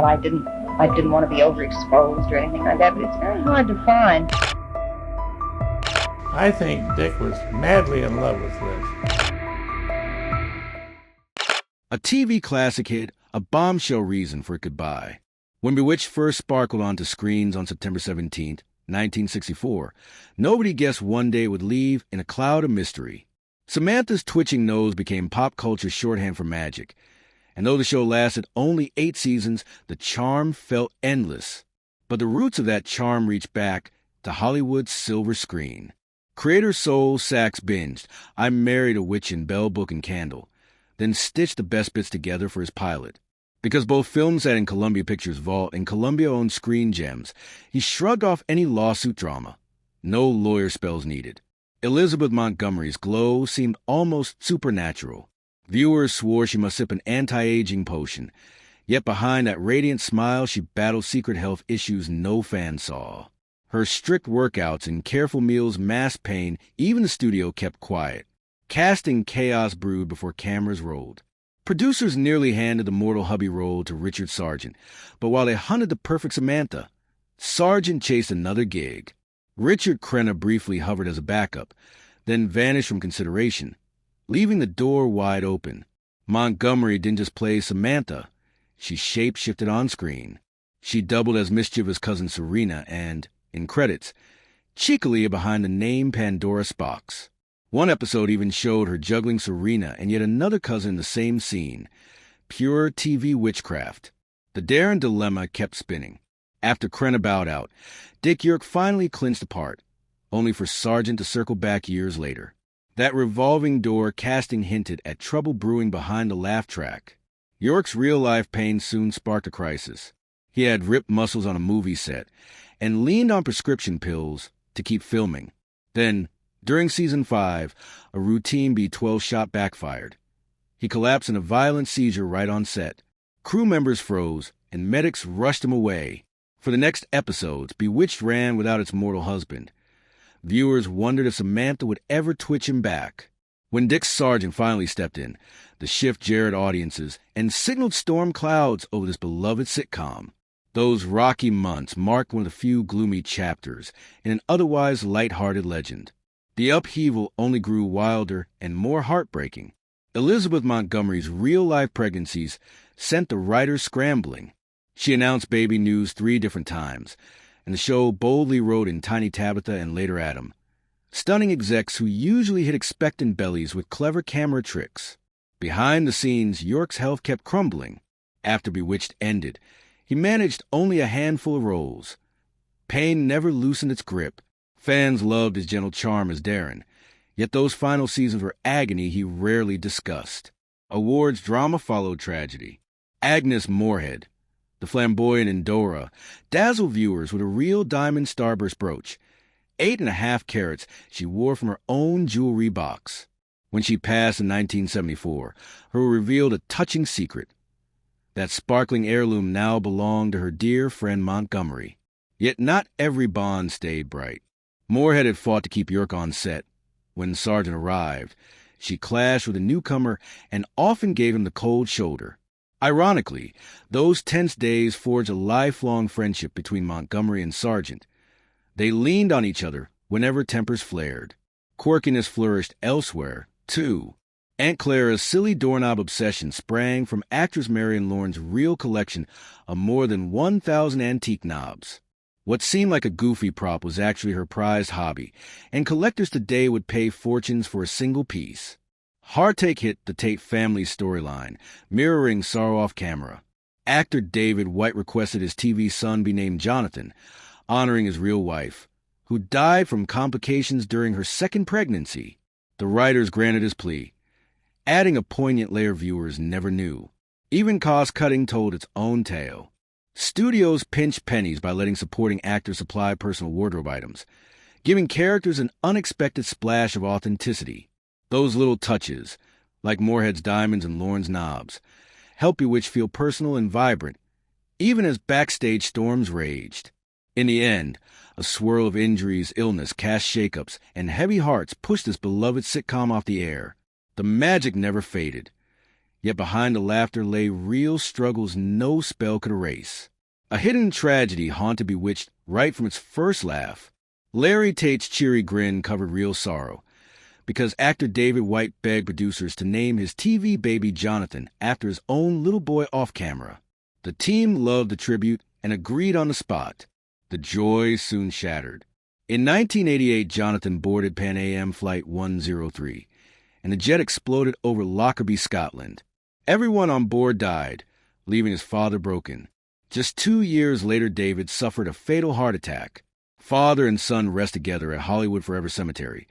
while I didn't want to be overexposed or anything like that, but it's very hard to find. I think Dick was madly in love with Liz. A TV classic hit, a bombshell reason for goodbye. When Bewitched first sparkled onto screens on September 17th, 1964, nobody guessed one day it would leave in a cloud of mystery. Samantha's twitching nose became pop culture's shorthand for magic, and though the show lasted only 8 seasons, the charm felt endless. But the roots of that charm reached back to Hollywood's silver screen. Creator Soul Sachs binged I Married a Witch in Bell, Book, and Candle, then stitched the best bits together for his pilot. Because both films sat in Columbia Pictures' vault and Columbia-owned Screen Gems, he shrugged off any lawsuit drama. No lawyer spells needed. Elizabeth Montgomery's glow seemed almost supernatural. Viewers swore she must sip an anti-aging potion, yet behind that radiant smile she battled secret health issues no fan saw. Her strict workouts and careful meals masked pain even the studio kept quiet. Casting chaos brewed before cameras rolled. Producers nearly handed the mortal hubby role to Richard Sargent, but while they hunted the perfect Samantha, Sargent chased another gig. Richard Crenna briefly hovered as a backup, then vanished from consideration, leaving the door wide open. Montgomery didn't just play Samantha, she shape-shifted on screen. She doubled as mischievous cousin Serena and, in credits, cheekily behind the name Pandora Spox. One episode even showed her juggling Serena and yet another cousin in the same scene. Pure TV witchcraft. The Darren dilemma kept spinning. After Crenna bowed out, Dick York finally clinched apart, only for Sargent to circle back years later. That revolving door casting hinted at trouble brewing behind the laugh track. York's real-life pain soon sparked a crisis. He had ripped muscles on a movie set and leaned on prescription pills to keep filming. Then, during Season 5, a routine B12 shot backfired. He collapsed in a violent seizure right on set. Crew members froze, and medics rushed him away. For the next episodes, Bewitched ran without its mortal husband. Viewers wondered if Samantha would ever twitch him back. When Dick Sargent finally stepped in, the shift jarred audiences and signaled storm clouds over this beloved sitcom. Those rocky months marked one of the few gloomy chapters in an otherwise light-hearted legend. The upheaval only grew wilder and more heartbreaking. Elizabeth Montgomery's real-life pregnancies sent the writers scrambling. She announced baby news 3 different times, and the show boldly wrote in Tiny Tabitha and later Adam, stunning execs who usually hit expectant bellies with clever camera tricks. Behind the scenes, York's health kept crumbling. After Bewitched ended, he managed only a handful of roles. Pain never loosened its grip. Fans loved his gentle charm as Darren, yet those final seasons were agony he rarely discussed. Awards drama followed tragedy. Agnes Moorehead, the flamboyant Endora, dazzled viewers with a real diamond starburst brooch. 8.5 carats she wore from her own jewelry box. When she passed in 1974, her revealed a touching secret. That sparkling heirloom now belonged to her dear friend Montgomery. Yet not every bond stayed bright. Moorehead had fought to keep York on set. When Sargent arrived, she clashed with a newcomer and often gave him the cold shoulder. Ironically, those tense days forged a lifelong friendship between Montgomery and Sargent. They leaned on each other whenever tempers flared. Quirkiness flourished elsewhere, too. Aunt Clara's silly doorknob obsession sprang from actress Marion Lawrence's real collection of more than 1,000 antique knobs. What seemed like a goofy prop was actually her prized hobby, and collectors today would pay fortunes for a single piece. Heartache hit the Tate family storyline, mirroring sorrow off camera. Actor David White requested his TV son be named Jonathan, honoring his real wife, who died from complications during her second pregnancy. The writers granted his plea, adding a poignant layer viewers never knew. Even cost-cutting told its own tale. Studios pinched pennies by letting supporting actors supply personal wardrobe items, giving characters an unexpected splash of authenticity. Those little touches, like Moorehead's diamonds and Lawrence's knobs, helped Bewitched feel personal and vibrant, even as backstage storms raged. In the end, a swirl of injuries, illness, cast shakeups, and heavy hearts pushed this beloved sitcom off the air. The magic never faded. Yet behind the laughter lay real struggles no spell could erase. A hidden tragedy haunted Bewitched right from its first laugh. Larry Tate's cheery grin covered real sorrow, because actor David White begged producers to name his TV baby Jonathan after his own little boy off camera. The team loved the tribute and agreed on the spot. The joy soon shattered. In 1988, Jonathan boarded Pan Am Flight 103, and the jet exploded over Lockerbie, Scotland. Everyone on board died, leaving his father broken. Just 2 years later, David suffered a fatal heart attack. Father and son rest together at Hollywood Forever Cemetery,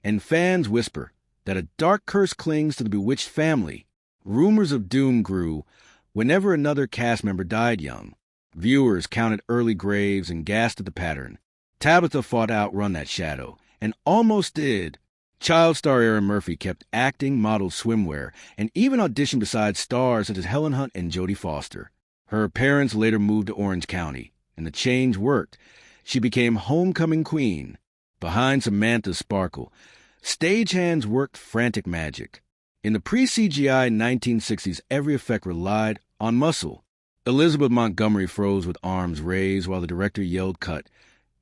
and fans whisper that a dark curse clings to the Bewitched family. Rumors of doom grew whenever another cast member died young. Viewers counted early graves and gasped at the pattern. Tabitha fought to outrun that shadow, and almost did. Child star Erin Murphy kept acting, modeled swimwear, and even auditioned beside stars such as Helen Hunt and Jodie Foster. Her parents later moved to Orange County, and the change worked. She became homecoming queen. Behind Samantha's sparkle, stagehands worked frantic magic. In the pre-CGI 1960s, every effect relied on muscle. Elizabeth Montgomery froze with arms raised while the director yelled cut.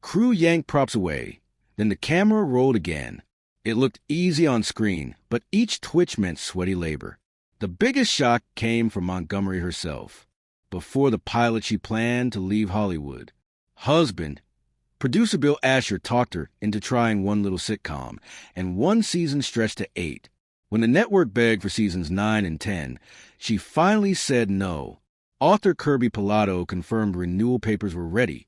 Crew yanked props away. Then the camera rolled again. It looked easy on screen, but each twitch meant sweaty labor. The biggest shock came from Montgomery herself. Before the pilot, she planned to leave Hollywood. Husband, producer Bill Asher talked her into trying one little sitcom, and one season stretched to 8. When the network begged for seasons 9 and 10, she finally said no. Author Kirby Pilato confirmed renewal papers were ready,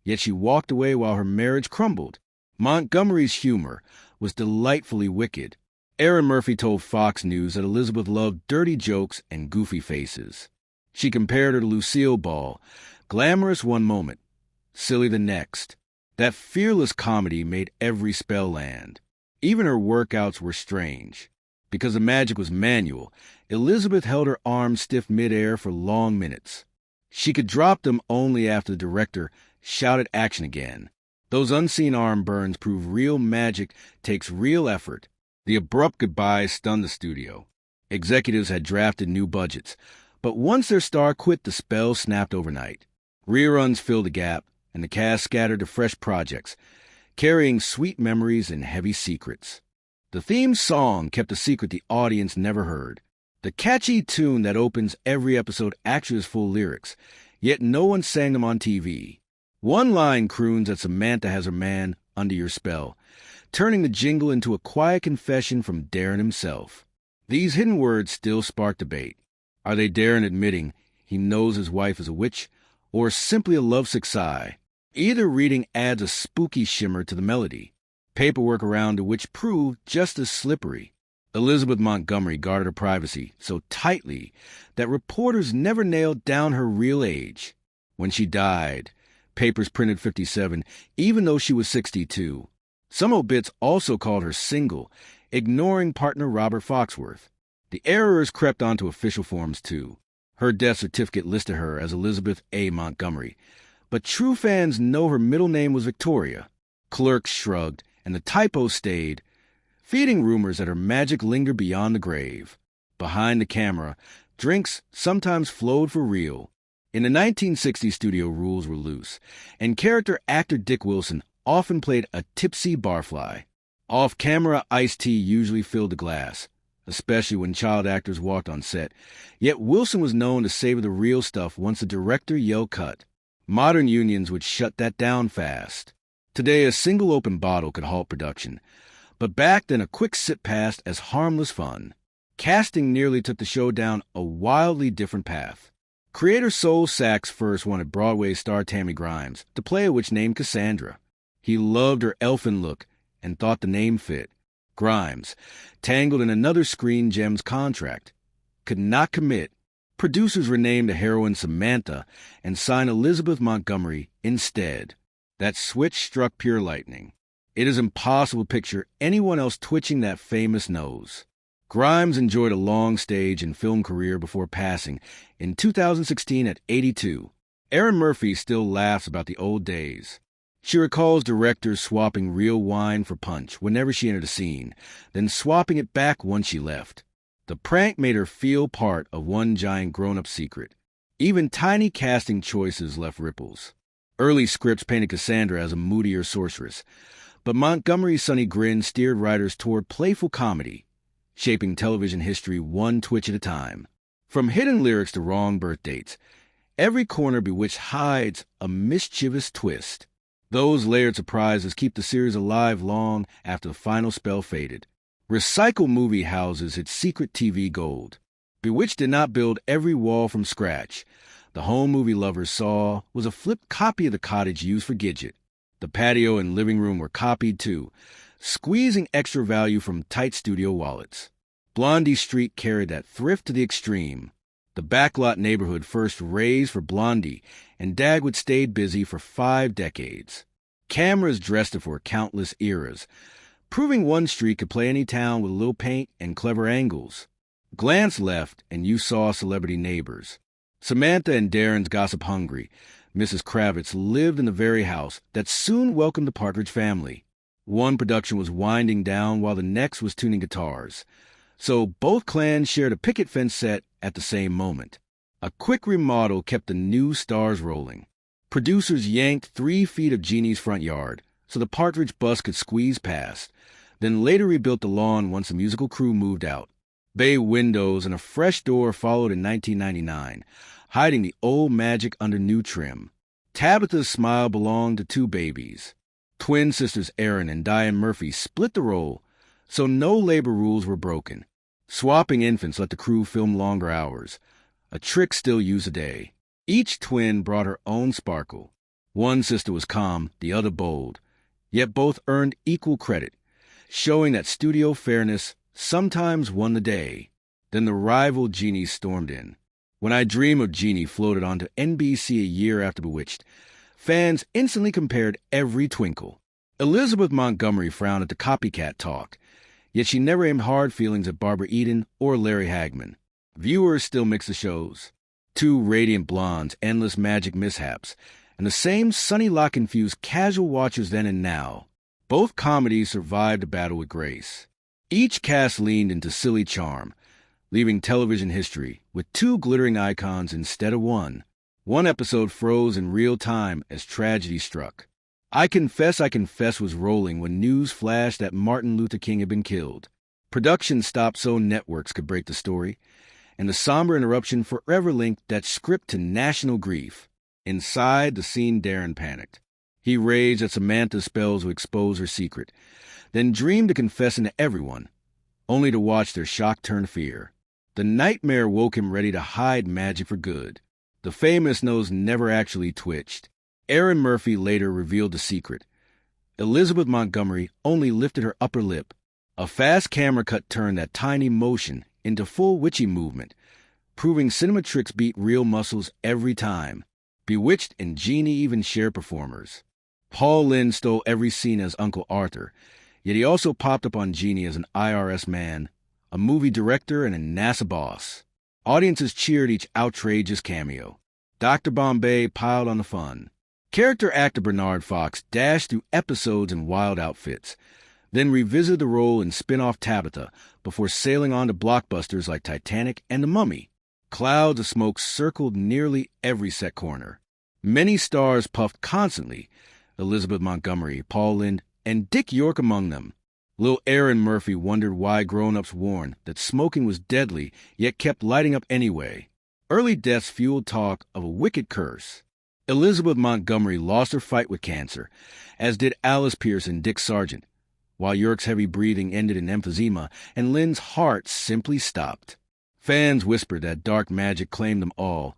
yet she walked away while her marriage crumbled. Montgomery's humor was delightfully wicked. Erin Murphy told Fox News that Elizabeth loved dirty jokes and goofy faces. She compared her to Lucille Ball, glamorous one moment, silly the next. That fearless comedy made every spell land. Even her workouts were strange. Because the magic was manual, Elizabeth held her arms stiff midair for long minutes. She could drop them only after the director shouted action again. Those unseen arm burns prove real magic takes real effort. The abrupt goodbye stunned the studio. Executives had drafted new budgets, but once their star quit, the spell snapped overnight. Reruns filled the gap, and the cast scattered to fresh projects, carrying sweet memories and heavy secrets. The theme song kept a secret the audience never heard. The catchy tune that opens every episode actually has full lyrics, yet no one sang them on TV. One line croons that Samantha has her man under your spell, turning the jingle into a quiet confession from Darren himself. These hidden words still spark debate. Are they Darren admitting he knows his wife is a witch, or simply a lovesick sigh? Either reading adds a spooky shimmer to the melody. Paperwork around the witch proved just as slippery. Elizabeth Montgomery guarded her privacy so tightly that reporters never nailed down her real age. When she died, papers printed 57, even though she was 62. Some obits also called her single, ignoring partner Robert Foxworth. The errors crept onto official forms, too. Her death certificate listed her as Elizabeth A. Montgomery, but true fans know her middle name was Victoria. Clerks shrugged, and the typo stayed, feeding rumors that her magic lingered beyond the grave. Behind the camera, drinks sometimes flowed for real. In the 1960s, studio rules were loose, and character actor Dick Wilson often played a tipsy barfly. Off-camera, iced tea usually filled the glass, especially when child actors walked on set. Yet Wilson was known to savor the real stuff once the director yelled cut. Modern unions would shut that down fast. Today, a single open bottle could halt production, but back then a quick sip passed as harmless fun. Casting nearly took the show down a wildly different path. Creator Sol Sachs first wanted Broadway star Tammy Grimes to play a witch named Cassandra. He loved her elfin look and thought the name fit. Grimes, tangled in another Screen Gems contract, could not commit. Producers renamed the heroine Samantha and signed Elizabeth Montgomery instead. That switch struck pure lightning. It is impossible to picture anyone else twitching that famous nose. Grimes enjoyed a long stage and film career before passing in 2016 at 82. Erin Murphy still laughs about the old days. She recalls directors swapping real wine for punch whenever she entered a scene, then swapping it back once she left. The prank made her feel part of one giant grown-up secret. Even tiny casting choices left ripples. Early scripts painted Cassandra as a moodier sorceress, but Montgomery's sunny grin steered writers toward playful comedy, shaping television history one twitch at a time. From hidden lyrics to wrong birth dates, every corner Bewitched hides a mischievous twist. Those layered surprises keep the series alive long after the final spell faded. Recycled movie houses its secret TV gold. Bewitched did not build every wall from scratch. The home movie lovers saw was a flipped copy of the cottage used for Gidget. The patio and living room were copied too, squeezing extra value from tight studio wallets. Blondie Street carried that thrift to the extreme. The backlot neighborhood first raised for Blondie, and Dagwood stayed busy for 5 decades. Cameras dressed it for countless eras, proving one street could play any town with a little paint and clever angles. Glance left, and you saw celebrity neighbors. Samantha and Darren's gossip hungry, Mrs. Kravitz lived in the very house that soon welcomed the Partridge family. One production was winding down while the next was tuning guitars. So both clans shared a picket fence set at the same moment. A quick remodel kept the new stars rolling. Producers yanked 3 feet of Jeannie's front yard so the Partridge bus could squeeze past, then later rebuilt the lawn once the musical crew moved out. Bay windows and a fresh door followed in 1999, hiding the old magic under new trim. Tabitha's smile belonged to 2 babies. Twin sisters Erin and Diane Murphy split the role, so no labor rules were broken. Swapping infants let the crew film longer hours, a trick still used today. Each twin brought her own sparkle. One sister was calm, the other bold, yet both earned equal credit, showing that studio fairness sometimes won the day. Then the rival Jeannie stormed in. When I Dream of Jeannie floated onto NBC a year after Bewitched, fans instantly compared every twinkle. Elizabeth Montgomery frowned at the copycat talk, yet she never aimed hard feelings at Barbara Eden or Larry Hagman. Viewers still mix the shows. 2 radiant blondes, endless magic mishaps, and the same Sunny Lock-infused casual watchers then and now. Both comedies survived the battle with grace. Each cast leaned into silly charm, leaving television history with 2 glittering icons instead of one. One episode froze in real time as tragedy struck. I Confess was rolling when news flashed that Martin Luther King had been killed. Production stopped so networks could break the story, and the somber interruption forever linked that script to national grief. Inside the scene, Darren panicked. He raged at Samantha's spells would expose her secret, then dreamed of confessing to everyone, only to watch their shock turn fear. The nightmare woke him ready to hide magic for good. The famous nose never actually twitched. Erin Murphy later revealed the secret. Elizabeth Montgomery only lifted her upper lip. A fast camera cut turned that tiny motion into full witchy movement, proving cinema tricks beat real muscles every time. Bewitched and Jeannie even shared performers. Paul Lynde stole every scene as Uncle Arthur, yet he also popped up on Jeannie as an IRS man, a movie director, and a NASA boss. Audiences cheered each outrageous cameo. Dr. Bombay piled on the fun. Character actor Bernard Fox dashed through episodes in wild outfits, then revisited the role in spin-off Tabitha before sailing on to blockbusters like Titanic and The Mummy. Clouds of smoke circled nearly every set corner. Many stars puffed constantly, Elizabeth Montgomery, Paul Lynde, and Dick York among them. Lil Erin Murphy wondered why grown-ups warned that smoking was deadly, yet kept lighting up anyway. Early deaths fueled talk of a wicked curse. Elizabeth Montgomery lost her fight with cancer, as did Alice Pierce and Dick Sargent, while York's heavy breathing ended in emphysema and Lynn's heart simply stopped. Fans whispered that dark magic claimed them all,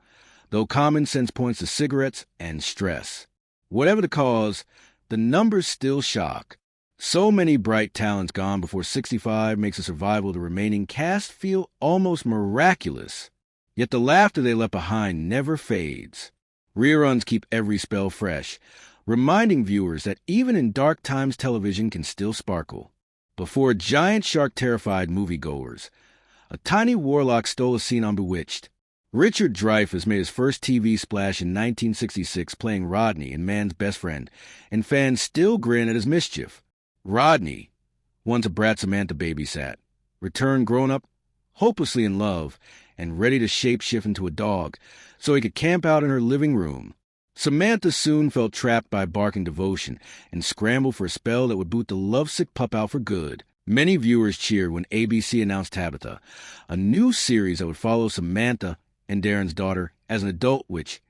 though common sense points to cigarettes and stress. Whatever the cause, the numbers still shock. So many bright talents gone before 65 makes the survival of the remaining cast feel almost miraculous. Yet the laughter they left behind never fades. Reruns keep every spell fresh, reminding viewers that even in dark times television can still sparkle. Before a giant shark terrified moviegoers, a tiny warlock stole a scene on Bewitched. Richard Dreyfuss made his first TV splash in 1966 playing Rodney in Man's Best Friend, and fans still grin at his mischief. Rodney, once a brat Samantha babysat, returned grown up hopelessly in love, and ready to shapeshift into a dog so he could camp out in her living room. Samantha soon felt trapped by barking devotion and scrambled for a spell that would boot the lovesick pup out for good. Many viewers cheered when ABC announced Tabitha, a new series that would follow Samantha and Darren's daughter as an adult witch.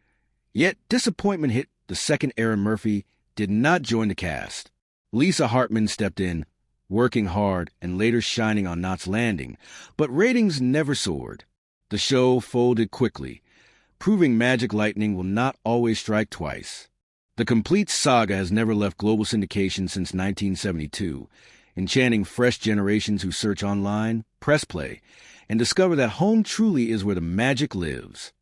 Yet disappointment hit the second Erin Murphy did not join the cast. Lisa Hartman stepped in, working hard and later shining on Knots Landing, but ratings never soared. The show folded quickly, proving magic lightning will not always strike twice. The complete saga has never left global syndication since 1972, enchanting fresh generations who search online, press play, and discover that home truly is where the magic lives.